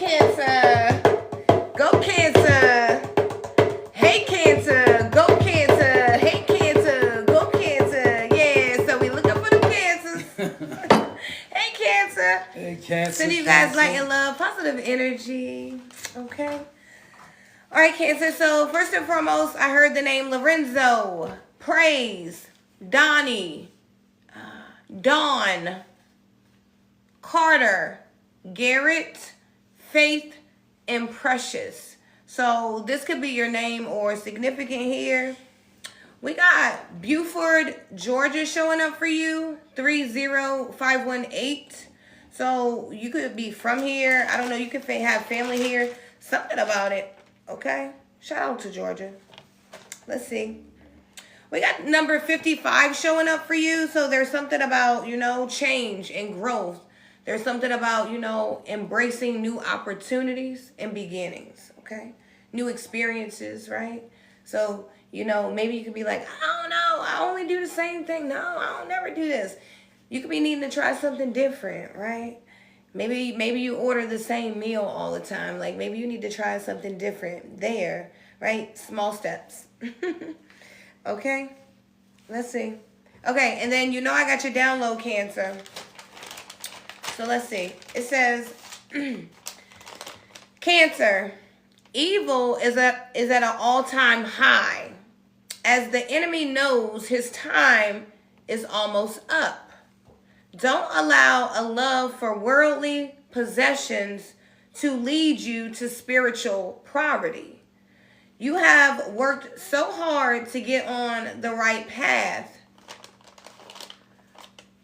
Cancer. Go Cancer. Hey Cancer. Go Cancer. Hey Cancer. Go Cancer. Yeah, so we looking for the Cancers. Hey Cancer. Hey Cancer. Sending you guys light and love, positive energy. Okay. All right, Cancer. So first and foremost, I heard the name Lorenzo, Praise, Donnie, Dawn, Carter, Garrett, Faith, and Precious. So this could be your name or significant here. We got Buford, Georgia showing up for you, 30518. So you could be from here. I don't know. You could have family here. Something about it. Okay. Shout out to Georgia. Let's see. We got number 55 showing up for you. So there's something about, change and growth. There's something about, embracing new opportunities and beginnings. Okay. New experiences, right? So, maybe you could be like, I don't know. I only do the same thing. No, I don't never do this. You could be needing to try something different, right? Maybe you order the same meal all the time. Like maybe you need to try something different there, right? Small steps. Okay, let's see. Okay, and then I got your download, Cancer. So let's see. It says, Cancer, evil is at an all-time high, as the enemy knows his time is almost up. Don't allow a love for worldly possessions to lead you to spiritual poverty. You have worked so hard to get on the right path.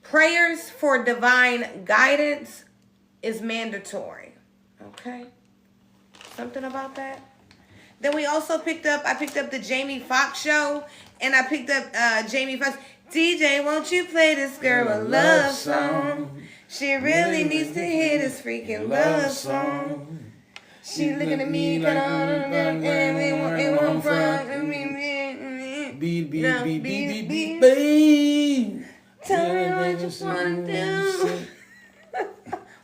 Prayers for divine guidance is mandatory. Okay? Something about that? Then we also picked up the Jamie Foxx show, and I picked up Jamie Foxx. DJ, won't you play this girl a love song? She really needs to hear this freaking love song. She looking at me like it won't from me. Beat. Tell me what you wanna do.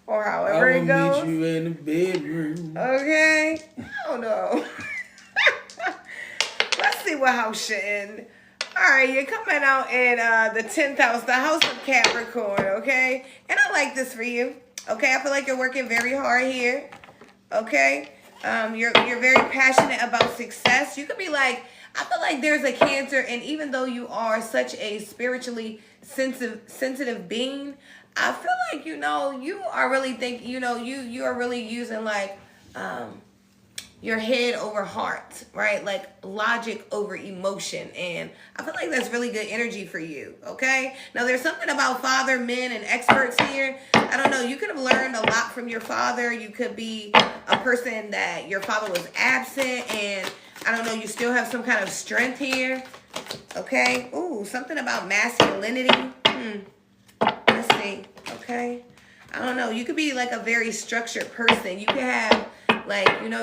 Or however it goes. Meet you in the bedroom. Okay. I don't know. Let's see what house you're in. All right, you're coming out in the 10th house, the house of Capricorn, okay? And I like this for you, okay? I feel like you're working very hard here, okay? You're very passionate about success. You could be like, I feel like there's a Cancer, and even though you are such a spiritually sensitive being, I feel like, you are really thinking, you are really using like, your head over heart, right? Like logic over emotion. And I feel like that's really good energy for you, okay? Now, there's something about father, men, and experts here. I don't know. You could have learned a lot from your father. You could be a person that your father was absent. And I don't know, you still have some kind of strength here, okay? Ooh, something about masculinity. Let's see, okay? I don't know. You could be like a very structured person. You could have...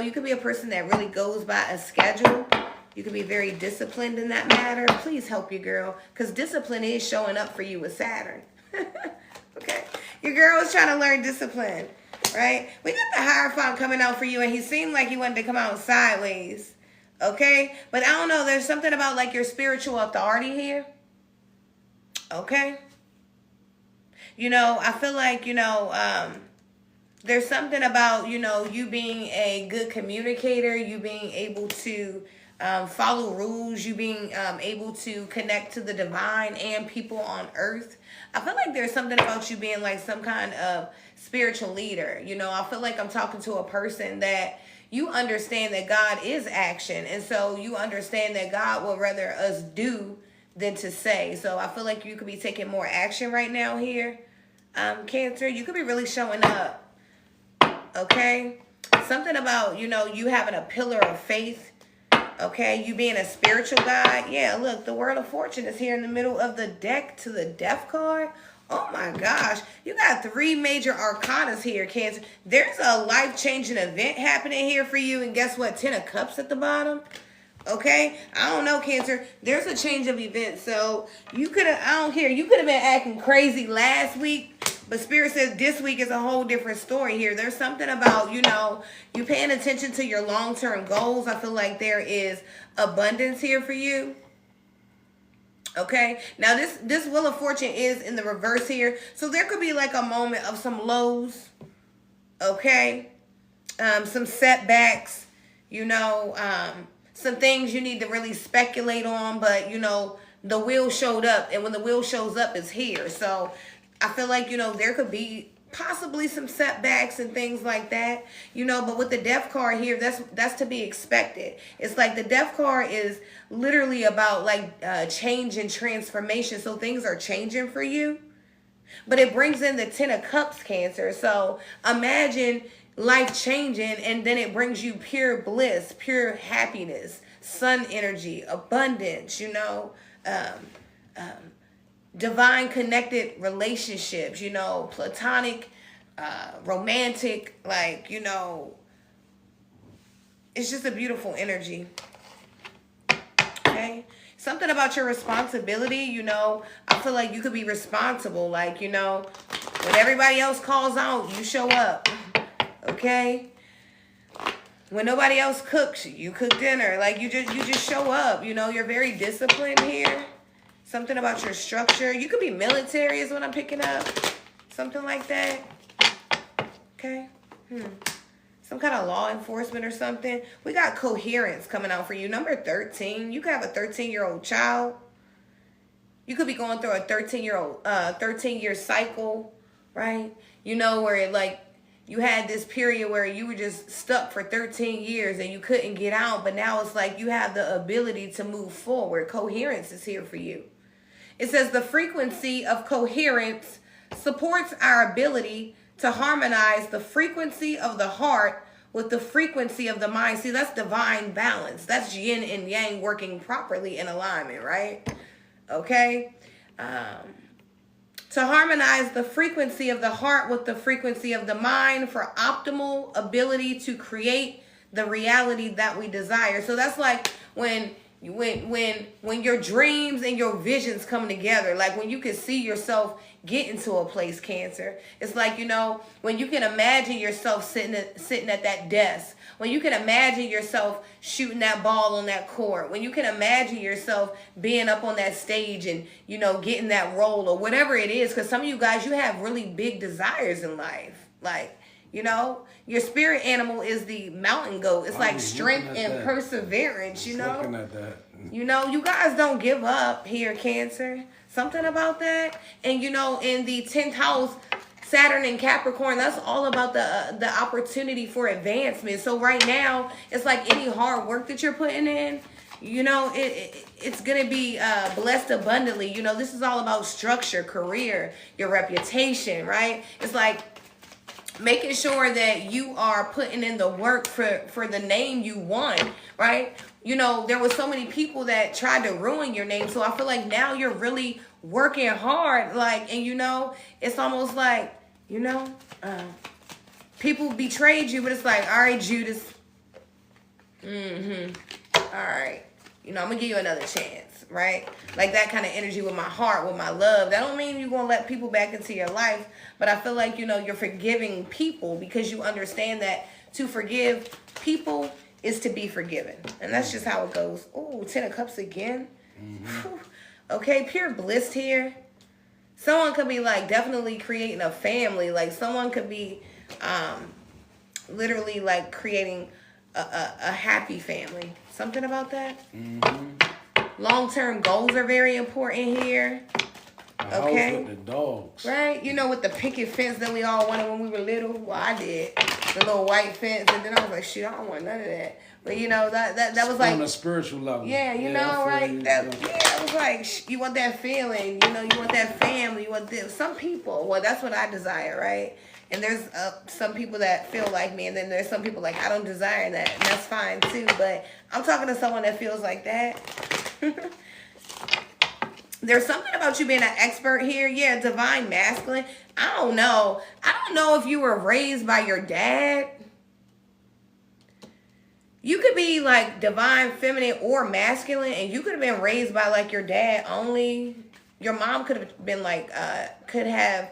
you could be a person that really goes by a schedule. You could be very disciplined in that matter. Please help your girl, because discipline is showing up for you with Saturn. Okay? Your girl is trying to learn discipline, right? We got the Hierophant coming out for you, and he seemed like he wanted to come out sideways, okay? But I don't know. There's something about, like, your spiritual authority here, okay? I feel like, there's something about, you being a good communicator, you being able to follow rules, you being able to connect to the divine and people on earth. I feel like there's something about you being like some kind of spiritual leader. I feel like I'm talking to a person that you understand that God is action. And so you understand that God would rather us do than to say. So I feel like you could be taking more action right now here. Cancer, you could be really showing up. Okay, something about, you having a pillar of faith, okay, you being a spiritual guide. Yeah, look, the Wheel of Fortune is here in the middle of the deck to the Death card. Oh my gosh, you got 3 major arcanas here, Cancer. There's a life-changing event happening here for you, and guess what, 10 of Cups at the bottom. Okay, I don't know, Cancer. There's a change of events, so you could have, you could have been acting crazy last week, But Spirit says this week is a whole different story here. There's something about, you know, you paying attention to your long-term goals. I feel like there is abundance here for you. Okay, now this Wheel of Fortune is in the reverse here, so there could be like a moment of some lows, okay, some setbacks, you know, some things you need to really speculate on, but you know the wheel showed up, and when the wheel shows up, it's here. So I feel like, you know, there could be possibly some setbacks and things like that, you know, but with the Death card here, that's to be expected. It's like the Death card is literally about like change and transformation. So things are changing for you, but it brings in the 10 of Cups, Cancer. So imagine life changing, and then it brings you pure bliss, pure happiness, sun energy, abundance, you know, divine connected relationships, you know, platonic, romantic, like, you know, it's just a beautiful energy. Okay, something about your responsibility, you know, I feel like you could be responsible, like, you know, when everybody else calls out, you show up. Okay, when nobody else cooks, you cook dinner. Like you just show up, you know. You're very disciplined here. Something about your structure. You could be military is what I'm picking up. Something like that. Okay. Some kind of law enforcement or something. We got coherence coming out for you. Number 13. You could have a 13-year-old child. You could be going through a 13-year cycle, right? You know, where it like you had this period where you were just stuck for 13 years and you couldn't get out, but now it's like you have the ability to move forward. Coherence is here for you. It says the frequency of coherence supports our ability to harmonize the frequency of the heart with the frequency of the mind. See, that's divine balance. That's yin and yang working properly in alignment, right? Okay? To harmonize the frequency of the heart with the frequency of the mind for optimal ability to create the reality that we desire. So that's like when your dreams and your visions come together, like when you can see yourself getting to a place, Cancer. It's like, you know, when you can imagine yourself sitting at that desk, when you can imagine yourself shooting that ball on that court, when you can imagine yourself being up on that stage and, you know, getting that role or whatever it is. Because some of you guys, you have really big desires in life. Like, you know, your spirit animal is the mountain goat. It's like strength and perseverance, you know. Looking at that. You know, you guys don't give up here, Cancer. Something about that. And, you know, in the 10th house, Saturn and Capricorn, that's all about the opportunity for advancement. So right now, it's like any hard work that you're putting in, you know, it's going to be blessed abundantly. You know, this is all about structure, career, your reputation, right? It's like making sure that you are putting in the work for the name you want, right? You know, there was so many people that tried to ruin your name. So I feel like now you're really working hard. Like, and you know, it's almost like, you know, people betrayed you, but it's like, all right, Judas. All right. You know, I'm going to give you another chance, right? Like that kind of energy with my heart, with my love. That don't mean you're going to let people back into your life. But I feel like, you know, you're forgiving people because you understand that to forgive people is to be forgiven. And that's just how it goes. Oh, 10 of Cups again. Okay, pure bliss here. Someone could be like definitely creating a family. Like someone could be literally like creating a happy family. Something about that. Long-term goals are very important here. Okay. House with the dogs. Right? You know, with the picket fence that we all wanted when we were little. Well, I did. The little white fence. And then I was like, shoot, I don't want none of that. But, you know, that was like... On a spiritual level. Yeah, you know, right? I was like, you want that feeling. You know, you want that family. You want this. Some people, well, that's what I desire, right? And there's some people that feel like me. And then there's some people like, I don't desire that. And that's fine, too. But I'm talking to someone that feels like that. There's something about you being an expert here. Yeah, divine masculine. I don't know. I don't know if you were raised by your dad. You could be like divine feminine or masculine, and you could have been raised by like your dad only. Your mom could have been like, could have,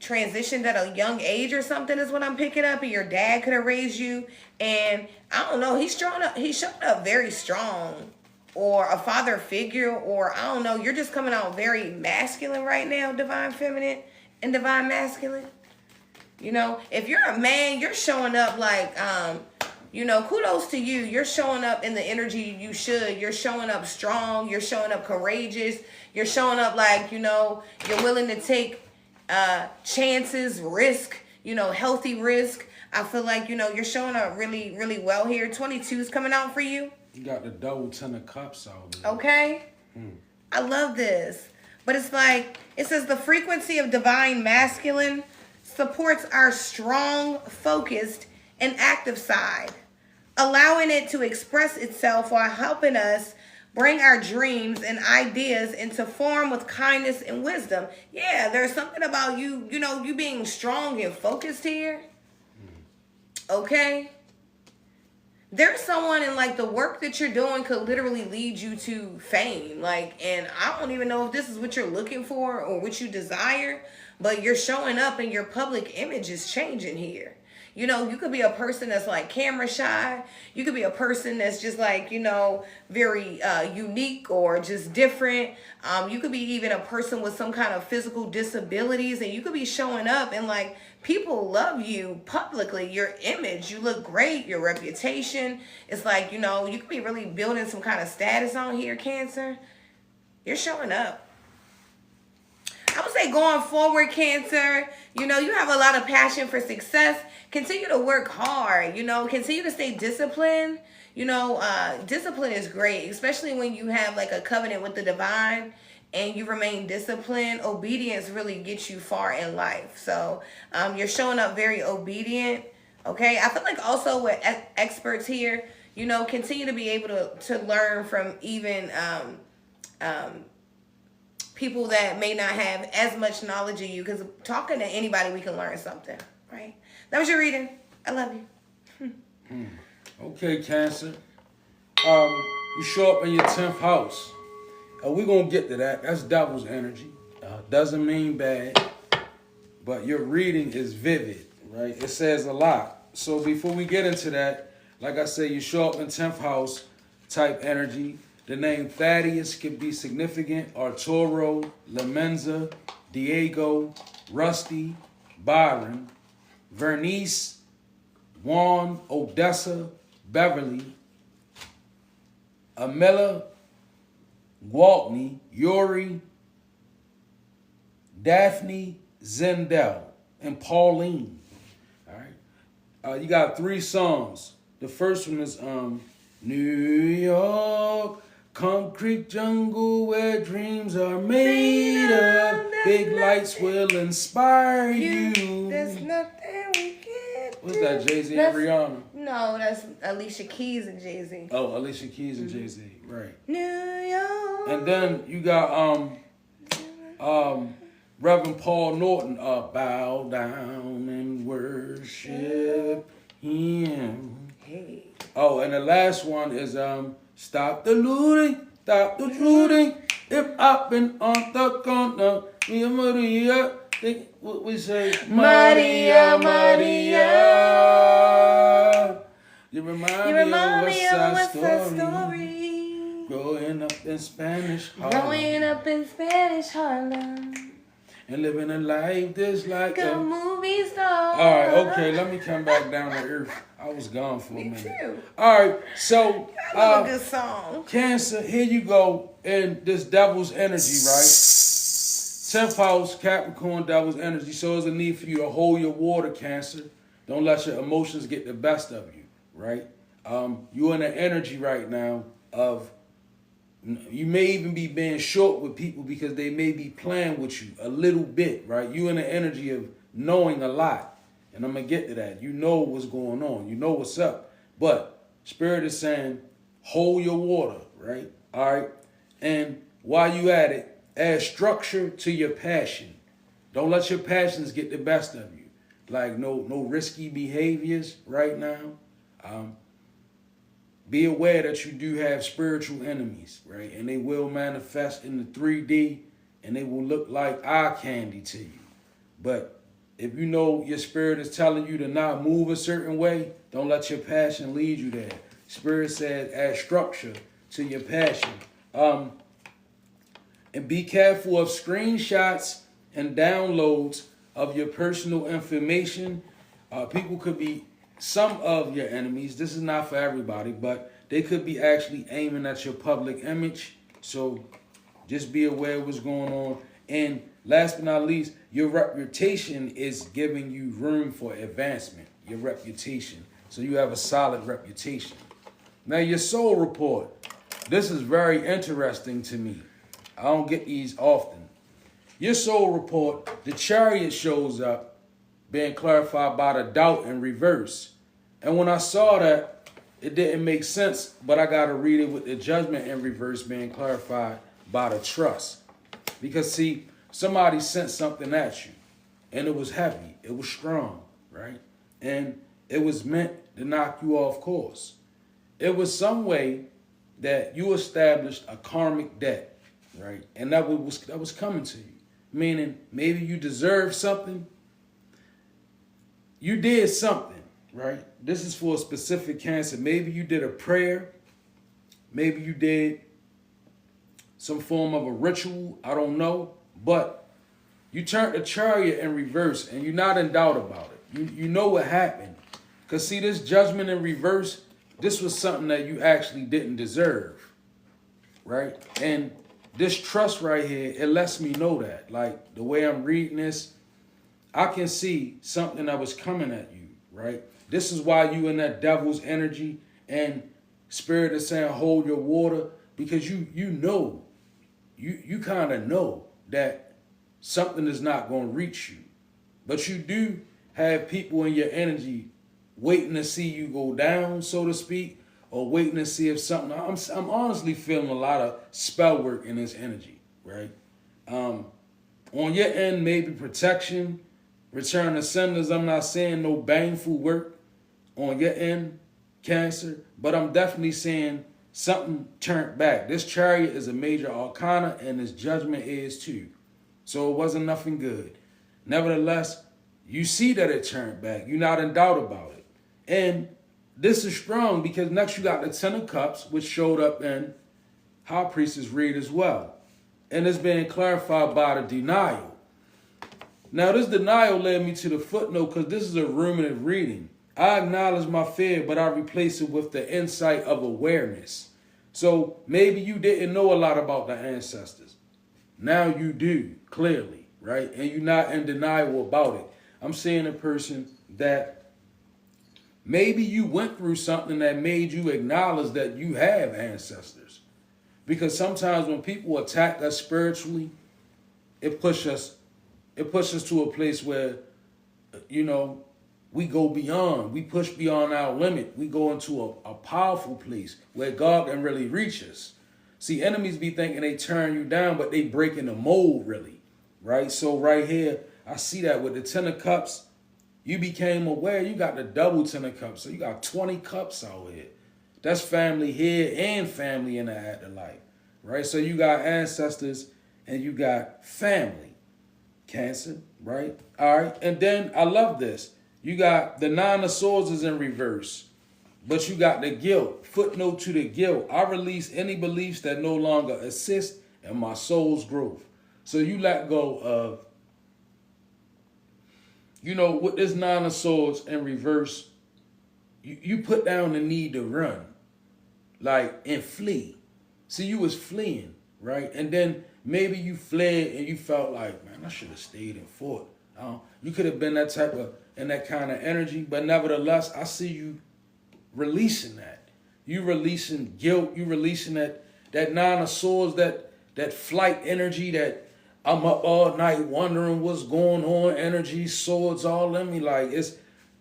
transitioned at a young age or something is what I'm picking up, and your dad could have raised you. And I don't know, he's showing up very strong, or a father figure, or I don't know, you're just coming out very masculine right now, divine feminine and divine masculine. You know, if you're a man, you're showing up like, you know, kudos to you. You're showing up in the energy you should. You're showing up strong. You're showing up courageous. You're showing up like, you know, you're willing to take chances, risk, you know, healthy risk. I feel like, you know, you're showing up really, really well here. 22 is coming out for you. You got the double 10 of cups out there. Okay. I love this. But it's like, it says the frequency of divine masculine supports our strong, focused, and active side, allowing it to express itself while helping us bring our dreams and ideas into form with kindness and wisdom. Yeah, there's something about you, you know, you being strong and focused here. Okay? There's someone in like the work that you're doing could literally lead you to fame. Like, and I don't even know if this is what you're looking for or what you desire, but you're showing up and your public image is changing here. You know, you could be a person that's like camera shy. You could be a person that's just like, you know, very unique or just different. You could be even a person with some kind of physical disabilities, and you could be showing up and like people love you publicly. Your image, you look great, your reputation. It's like, you know, you could be really building some kind of status on here, Cancer. You're showing up. I would say going forward, Cancer, you know, you have a lot of passion for success. Continue to work hard, you know, continue to stay disciplined. You know, discipline is great, especially when you have like a covenant with the divine and you remain disciplined. Obedience really gets you far in life. So you're showing up very obedient. Okay. I feel like also with experts here, you know, continue to be able to learn from even people that may not have as much knowledge of you, because talking to anybody, we can learn something, right? That was your reading. I love you. Okay, Cancer. You show up in your 10th house. We're going to get to that. That's devil's energy. Doesn't mean bad, but your reading is vivid, right? It says a lot. So before we get into that, like I said, you show up in 10th house type energy. The name Thaddeus can be significant. Arturo, Lemenza, Diego, Rusty, Byron, Vernice, Juan, Odessa, Beverly, Amela, Gwaltney, Yuri, Daphne, Zendel, and Pauline. All right. You got 3 songs. The first one is New York, concrete jungle where dreams are made of. Big lights will inspire you. There's nothing we can do. What's that, Jay-Z and Rihanna? No, that's Alicia Keys and Jay-Z. Oh, Alicia Keys and Jay-Z, right. New York. And then you got Reverend Paul Norton, bow down and worship him. Hey. Oh, and the last one is stop the looting, stop the looting. If I've been on the corner, Maria, what we say, Maria, Maria. You remind me of a West Side Story. Growing up in Spanish Harlem. And living a life just like a movie star. All right, okay, let me come back down to earth. I was gone for a minute. Me too. All right, so I love a good song. Cancer, here you go in this devil's energy, right? 10th house, Capricorn, devil's energy. So there's a need for you to hold your water, Cancer. Don't let your emotions get the best of you, right? You're in an energy right now of, you may even be being short with people because they may be playing with you a little bit, right? You in the energy of knowing a lot. And I'm going to get to that. You know what's going on. You know what's up. But Spirit is saying, hold your water, right? All right? And while you at it, add structure to your passion. Don't let your passions get the best of you. Like no risky behaviors right now. Be aware that you do have spiritual enemies, right? And they will manifest in the 3D, and they will look like eye candy to you. But If you know your spirit is telling you to not move a certain way, don't let your passion lead you there. Spirit said add structure to your passion. And be careful of screenshots and downloads of your personal information. People could be some of your enemies. This is not for everybody, but they could be actually aiming at your public image. So just be aware of what's going on. And last but not least, your reputation is giving you room for advancement. Your reputation. So you have a solid reputation. Now your soul report. This is very interesting to me. I don't get these often. Your soul report, the Chariot shows up, being clarified by the doubt in reverse. And when I saw that, it didn't make sense, but I got to read it with the Judgment in reverse being clarified by the trust. Because see, somebody sent something at you, and it was heavy, it was strong, right? And it was meant to knock you off course. It was some way that you established a karmic debt, right? And that was coming to you. Meaning maybe you deserve something. You did something, right? This is for a specific Cancer. Maybe you did a prayer. Maybe you did some form of a ritual. I don't know. But you turned the Chariot in reverse and you're not in doubt about it. You know what happened. Because see, this Judgment in reverse, this was something that you actually didn't deserve, right? And this trust right here, it lets me know that. Like, the way I'm reading this, I can see something that was coming at you, right? This is why you in that devil's energy, and Spirit is saying hold your water, because you know, you kind of know that something is not going to reach you. But you do have people in your energy waiting to see you go down, so to speak, or waiting to see if something. I'm honestly feeling a lot of spell work in this energy, right? On your end, maybe protection, return to senders. I'm not saying no baneful work on your end, Cancer, but I'm definitely saying something turned back. This Chariot is a major arcana, and this Judgment is too. So it wasn't nothing good. Nevertheless, you see that it turned back. You're not in doubt about it. And this is strong because next you got the Ten of Cups, which showed up in High Priestess read as well. And it's being clarified by the denial. Now, this denial led me to the footnote because this is a ruminative reading. I acknowledge my fear, but I replace it with the insight of awareness. So maybe you didn't know a lot about the ancestors. Now you do, clearly, right? And you're not in denial about it. I'm seeing a person that maybe you went through something that made you acknowledge that you have ancestors. Because sometimes when people attack us spiritually, it pushes us to a place where, you know, we go beyond. We push beyond our limit. We go into a powerful place where God can really reach us. See, enemies be thinking they turn you down, but they breaking the mold, really, right? So right here, I see that with the Ten of Cups. You became aware. You got the double Ten of Cups. So you got 20 cups out here. That's family here and family in the afterlife, right? So you got ancestors and you got family, Cancer, right? All right. And then I love this. You got the Nine of Swords is in reverse, but you got the guilt. Footnote to the guilt. I release any beliefs that no longer assist in my soul's growth. So you let go of, you know, with this Nine of Swords in reverse, you put down the need to run, like, and flee. See, you was fleeing, right? And then maybe you fled and you felt like, man, I should have stayed and fought. You could have been that type of, in that kind of energy, but nevertheless, I see you releasing that. You releasing guilt. You releasing that Nine of Swords, that flight energy, that I'm up all night wondering what's going on, energy, swords all in me. Like, it's,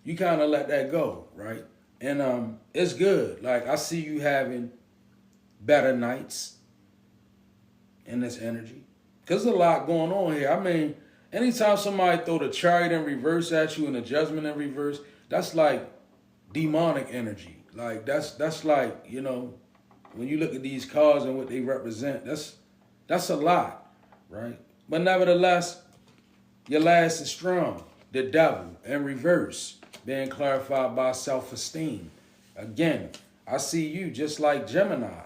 you kind of let that go, right? And it's good. Like, I see you having better nights in this energy. Because there's a lot going on here. I mean, anytime somebody throw the Chariot in reverse at you and the Judgment in reverse, that's like demonic energy. Like, that's like, you know, when you look at these cards and what they represent, that's a lot, right? But nevertheless, your last is strong. the devil in reverse, being clarified by self-esteem. Again, I see you just like Gemini.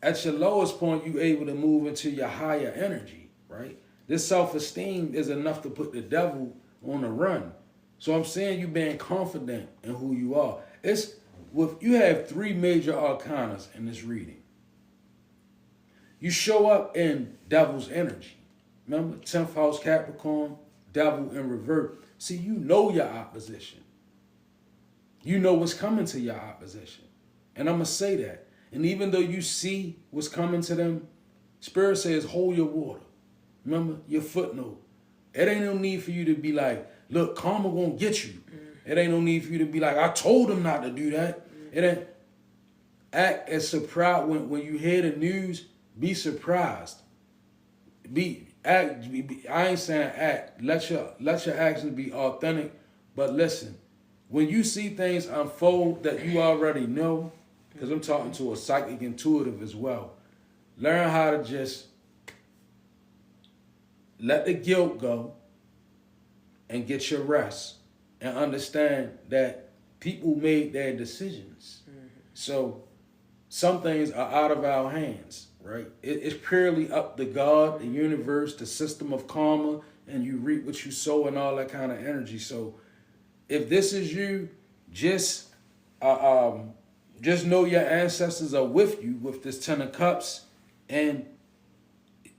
At your lowest point, you able to move into your higher energy, right? This self-esteem is enough to put the devil on the run. So I'm saying you being confident in who you are. It's with you have 3 major arcanas in this reading. You show up in devil's energy. Remember, 10th house Capricorn, devil in revert. See, you know your opposition. You know what's coming to your opposition. And I'm going to say that. And even though you see what's coming to them, Spirit says, hold your water. Remember, your footnote. It ain't no need for you to be like, look, karma won't get you. It ain't no need for you to be like, I told him not to do that. It ain't. Act as surprised when you hear the news. Be surprised. I ain't saying act. Let your actions be authentic. But listen, when you see things unfold that you already know, because I'm talking to a psychic intuitive as well, learn how to just let the guilt go and get your rest and understand that people made their decisions. So some things are out of our hands, right? It's purely up to God, the universe, the system of karma, and you reap what you sow and all that kind of energy. So if this is you, just know your ancestors are with you with this 10 of Cups, and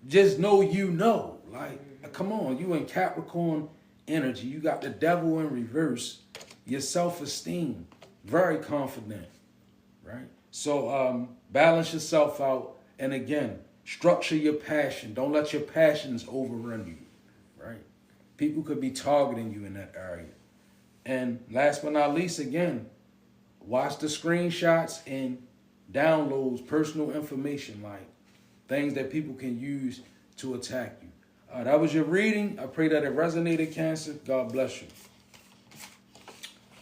just know like, come on, you in Capricorn energy. You got the devil in reverse. Your self-esteem, very confident, right? So balance yourself out. And again, structure your passion. Don't let your passions overrun you, right? People could be targeting you in that area. And last but not least, again, watch the screenshots and downloads, personal information, like things that people can use to attack you. That was your reading. I pray that it resonated, Cancer. God bless you.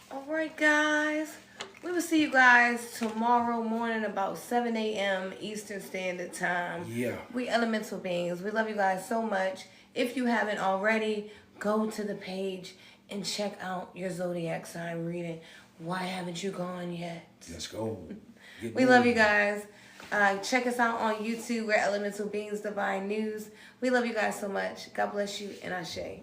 All right, guys. We will see you guys tomorrow morning about 7 a.m. Eastern Standard Time. Yeah. We elemental beings. We love you guys so much. If you haven't already, go to the page and check out your zodiac sign reading. Why haven't you gone yet? Let's go. We love you guys. Check us out on YouTube. We're Elemental Beings Divine News. We love you guys so much. God bless you, and Ashe.